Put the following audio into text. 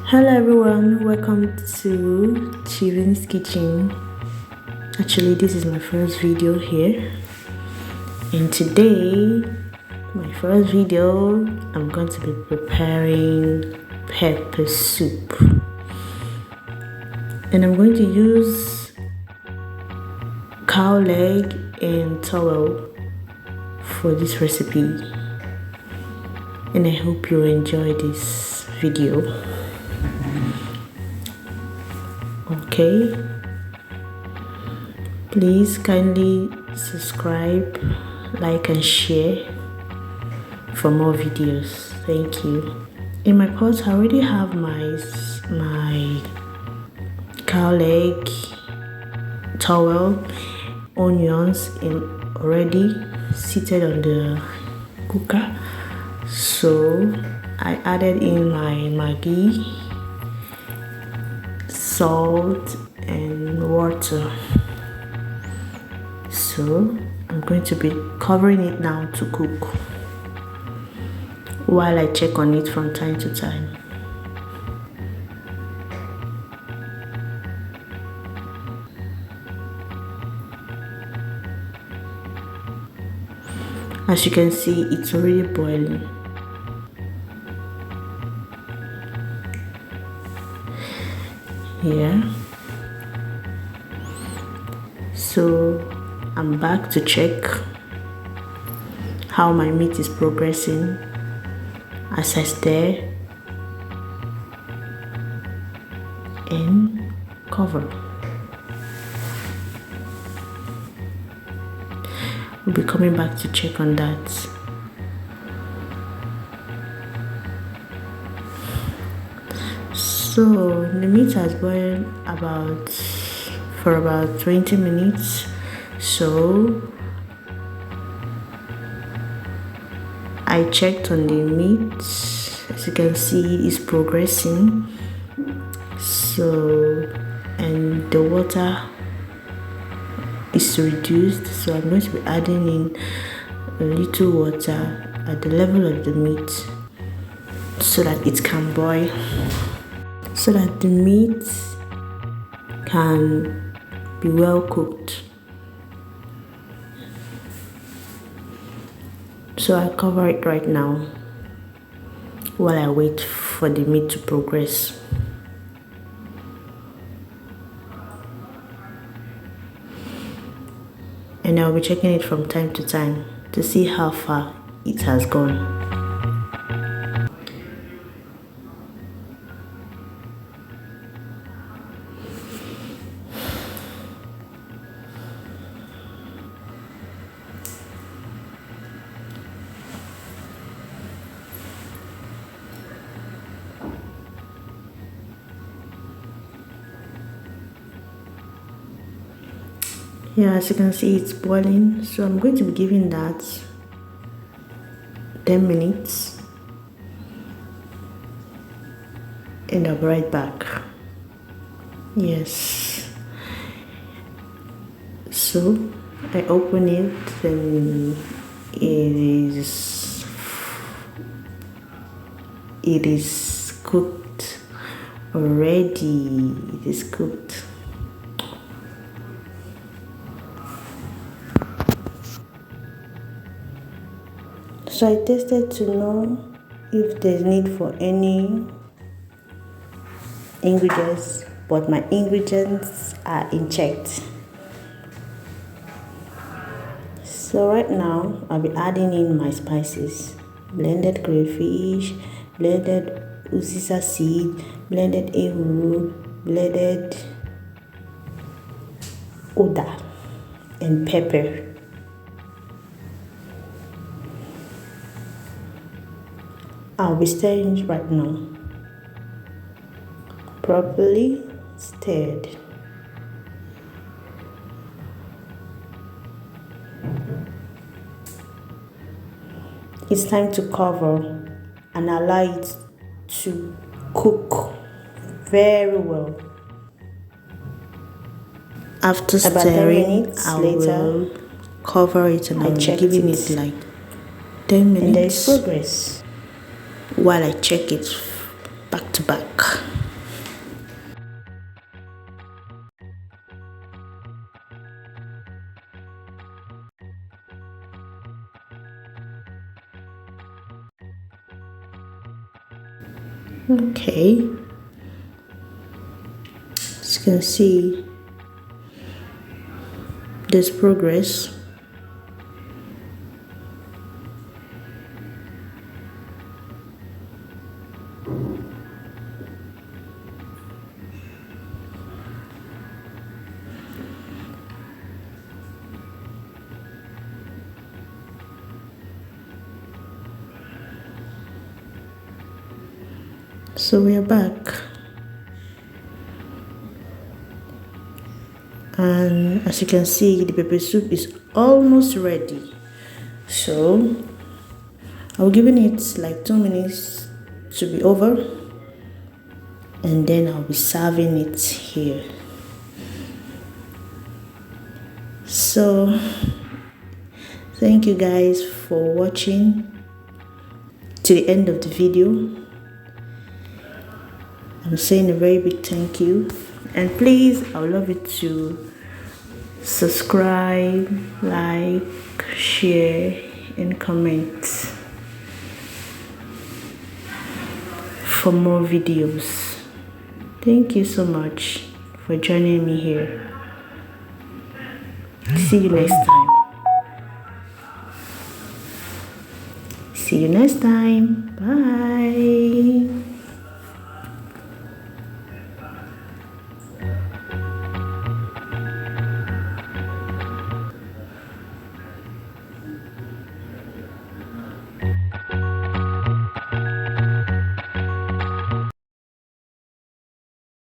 Hello everyone, welcome to Chivin's Kitchen. Actually, this is my first video here, and today, my first video, I'm going to be preparing pepper soup, and I'm going to use cow leg and towel for this recipe, and I hope you enjoy this video. Okay, please kindly subscribe, like and share for more videos. Thank you. In my pot I already have my cow leg, towel, onions already seated on the cooker. So I added in my Maggi, salt and water. So I'm going to be covering it now to cook while I check on it from time to time. As you can see, it's already boiling. Here. So I'm back to check how my meat is progressing as I stir and cover. We'll be coming back to check on that. So the meat has boiled for about 20 minutes. So I checked on the meat. As you can see, it's progressing. So, and the water is reduced. So I'm going to be adding in a little water at the level of the meat so that it can boil, so that the meat can be well cooked. So I cover it right now while I wait for the meat to progress. And I'll be checking it from time to time to see how far it has gone. Yeah, as you can see, it's boiling. So I'm going to be giving that 10 minutes. And I'll be right back. Yes. So I open it and it is cooked already. It is cooked. So I tested to know if there's need for any ingredients, but my ingredients are in check. So right now I'll be adding in my spices: blended crayfish, blended uziza seed, blended ehuru, blended uda, and pepper. I'll be stirring it right now. Properly stirred. It's time to cover and allow it to cook very well. After stirring, I will cover it and I'll be giving it like 10 minutes. And there is progress. While I check it back to back. Okay, as you can see, there's progress. So we are back, and as you can see, the pepper soup is almost ready. So I'll give it like 2 minutes to be over, and then I'll be serving it here. So thank you guys for watching to the end of the video. I'm saying a very big thank you, and please, I would love you to subscribe, like, share, and comment for more videos. Thank you so much for joining me here. See you next time. See you next time. Bye.